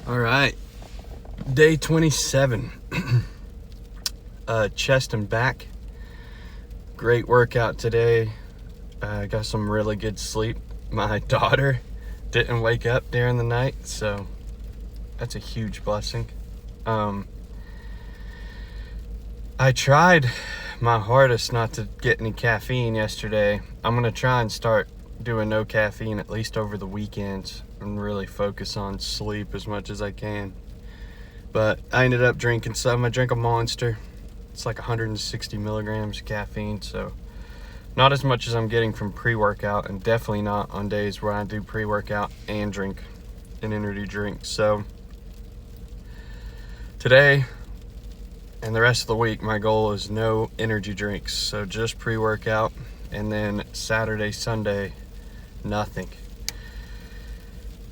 All right, day 27. Chest and back. Great workout today. Got some really good sleep. My daughter didn't wake up during the night, so that's a huge blessing. I tried my hardest not to get any caffeine yesterday. I'm gonna try and start doing no caffeine at least over the weekends and really focus on sleep as much as I can. But I ended up drinking some. I drank a Monster. It's like 160 milligrams of caffeine, so not as much as I'm getting from pre-workout, and definitely not on days where I do pre-workout and drink an energy drink. So today and the rest of the week, my goal is no energy drinks, so just pre-workout, and then Saturday, Sunday, nothing.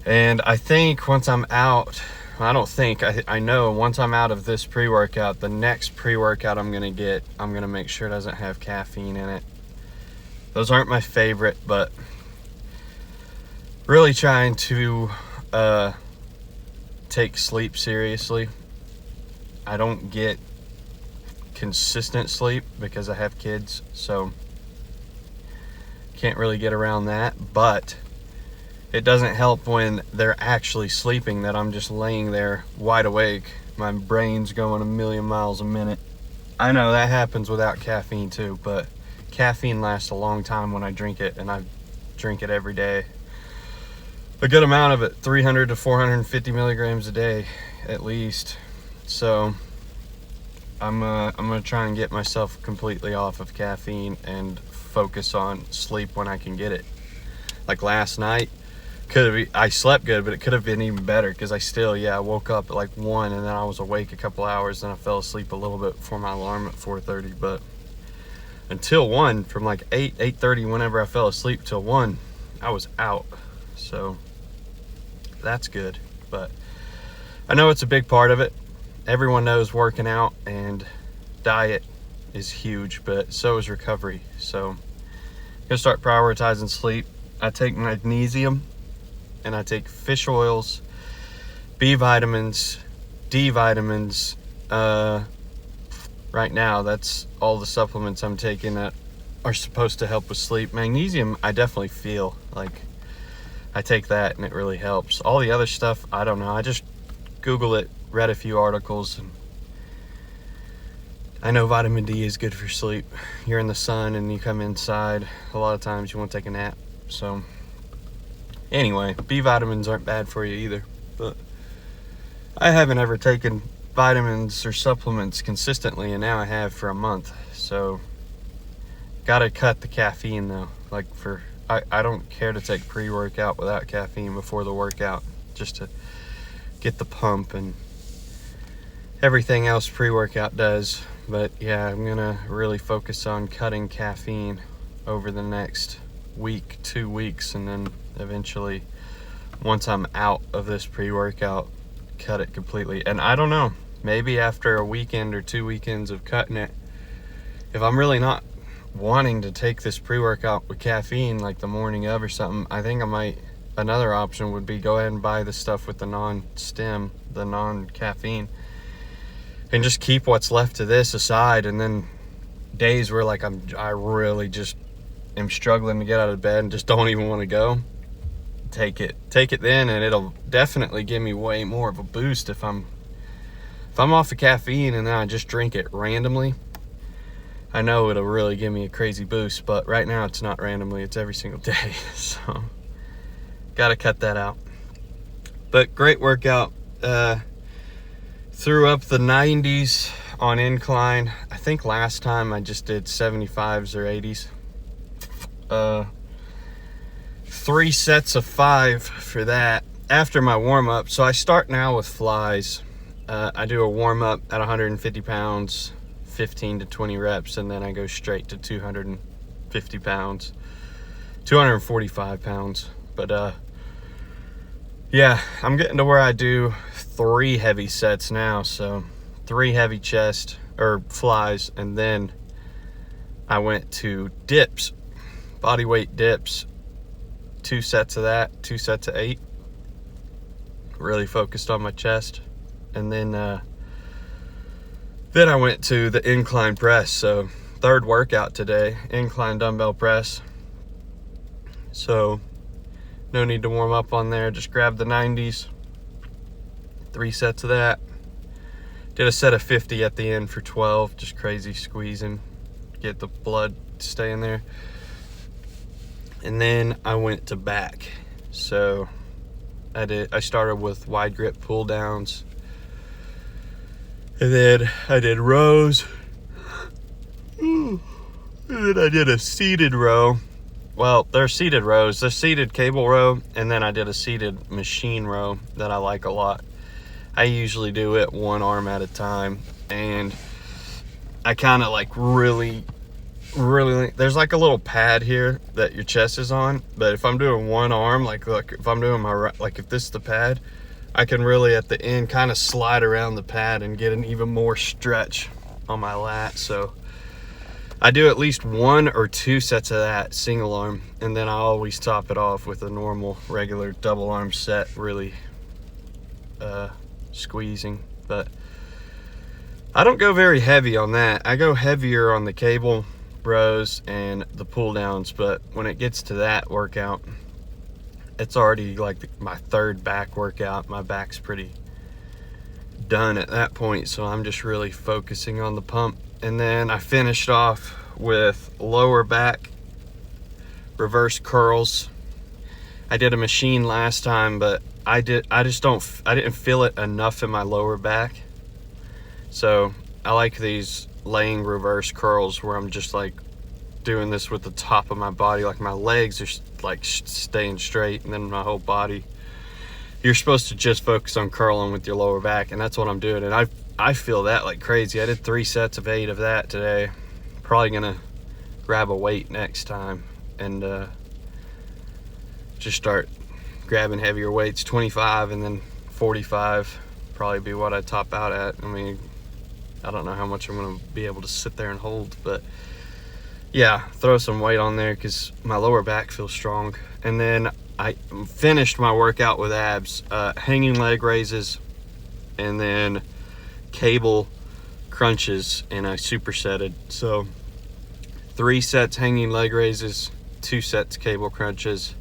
And I think once I'm out, I know once I'm out of this pre-workout, the next pre-workout I'm gonna get, I'm gonna make sure it doesn't have caffeine in it. Those aren't my favorite, but really trying to take sleep seriously. I don't get consistent sleep because I have kids, so can't really get around that. But it doesn't help when they're actually sleeping that I'm just laying there wide awake. My brain's going a million miles a minute. I know that happens without caffeine too, but caffeine lasts a long time when I drink it, and I drink it every day. A good amount of it, 300 to 450 milligrams a day at least. So I'm gonna try and get myself completely off of caffeine and focus on sleep when I can get it. Like last night, I slept good, but it could have been even better because I woke up at like 1, and then I was awake a couple hours, then I fell asleep a little bit before my alarm at 4:30. But until 1, from like 8:30, whenever I fell asleep till 1, I was out. So that's good. But I know it's a big part of it. Everyone knows working out and diet is huge, but so is recovery. So I'm gonna start prioritizing sleep. I take magnesium, and I take fish oils, B vitamins, D vitamins. Right now, that's all the supplements I'm taking that are supposed to help with sleep. Magnesium, I definitely feel like I take that and it really helps. All the other stuff, I don't know. I just Google it, read a few articles, and I know vitamin D is good for sleep. You're in the sun and you come inside, a lot of times you want to take a nap. So anyway, B vitamins aren't bad for you either, but I haven't ever taken vitamins or supplements consistently, and now I have for a month. So gotta cut the caffeine though. I don't care to take pre-workout without caffeine before the workout, just to get the pump and everything else pre-workout does. But yeah, I'm gonna really focus on cutting caffeine over the next week, 2 weeks, and then eventually, once I'm out of this pre-workout, cut it completely. And I don't know, maybe after a weekend or 2 weekends of cutting it, if I'm really not wanting to take this pre-workout with caffeine like the morning of or something, I think another option would be go ahead and buy the stuff with the non-stim, the non-caffeine, and just keep what's left of this aside. And then days where like I really just am struggling to get out of bed and just don't even want to go, take it then, and it'll definitely give me way more of a boost if I'm off of caffeine and then I just drink it randomly. I know it'll really give me a crazy boost, but right now it's not randomly, it's every single day. So gotta cut that out. But great workout. Threw up the 90s on incline. I think last time I just did 75s or 80s. 3 sets of 5 for that after my warm-up. So I start now with flies. I do a warm-up at 150 pounds, 15 to 20 reps, and then I go straight to 250 pounds, 245 pounds. But yeah, I'm getting to where I do 3 heavy sets now. So 3 heavy chest or flies, and then I went to dips, body weight dips, 2 sets of that, 2 sets of 8. really focused on my chest. And then I went to the incline press. So third workout today, incline dumbbell press. So no need to warm up on there. Just grab the 90s, 3 sets of that. Did a set of 50 at the end for 12, just crazy squeezing, get the blood staying there. And then I went to back. So I started with wide grip pull downs. And then I did rows. And then I did a seated row. Well, they're seated rows. They're seated cable row. And then I did a seated machine row that I like a lot. I usually do it one arm at a time. And I kind of like really, there's like a little pad here that your chest is on. But if I'm doing one arm, like look, if I'm doing my right, like if this is the pad, I can really at the end kind of slide around the pad and get an even more stretch on my lat. So I do at least 1 or 2 sets of that single arm, and then I always top it off with a normal regular double arm set, really squeezing. But I don't go very heavy on that. I go heavier on the cable rows and the pull downs, but when it gets to that workout, it's already like my third back workout. My back's pretty done at that point, so I'm just really focusing on the pump. And then I finished off with lower back reverse curls. I did a machine last time, but I didn't feel it enough in my lower back. So I like these laying reverse curls where I'm just like doing this with the top of my body, like my legs are like staying straight, and then my whole body. You're supposed to just focus on curling with your lower back, and that's what I'm doing. And I feel that like crazy. I did 3 sets of 8 of that today. Probably gonna grab a weight next time and just start grabbing heavier weights. 25 and then 45 probably be what I top out at. I mean, I don't know how much I'm gonna be able to sit there and hold, but yeah, throw some weight on there because my lower back feels strong. And then I finished my workout with abs, hanging leg raises, and then cable crunches, and I supersetted. So 3 sets hanging leg raises, 2 sets cable crunches.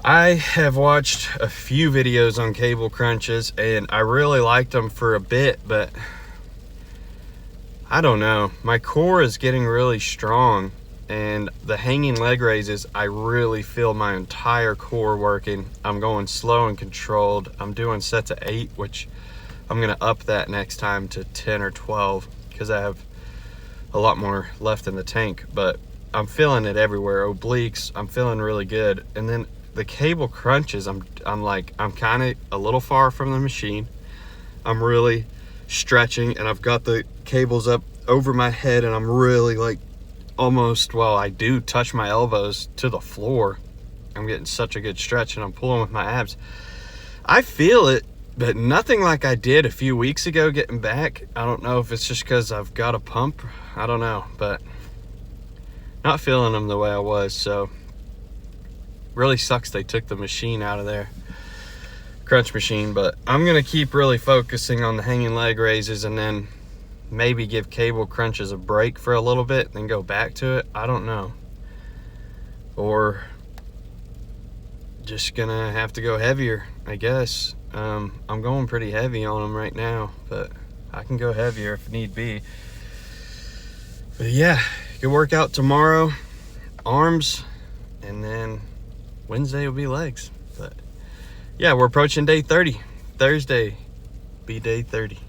I have watched a few videos on cable crunches, and I really liked them for a bit, but I don't know. My core is getting really strong, and the hanging leg raises, I really feel my entire core working. I'm going slow and controlled. I'm doing sets of 8, which I'm gonna up that next time to 10 or 12 because I have a lot more left in the tank, but I'm feeling it everywhere. Obliques, I'm feeling really good. And then the cable crunches, I'm kind of a little far from the machine. I'm really stretching, and I've got the cables up over my head, and I'm really like almost, well, I do touch my elbows to the floor. I'm getting such a good stretch, and I'm pulling with my abs. I feel it, but nothing like I did a few weeks ago getting back. I don't know if it's just because I've got a pump. I don't know, but not feeling them the way I was. So really sucks they took the machine out of there, crunch machine. But I'm gonna keep really focusing on the hanging leg raises, and then maybe give cable crunches a break for a little bit and then go back to it. I don't know, or just gonna have to go heavier, I guess. I'm going pretty heavy on them right now, but I can go heavier if need be. But yeah, good workout tomorrow, arms, and then Wednesday will be legs. But yeah, we're approaching day 30. Thursday be day 30.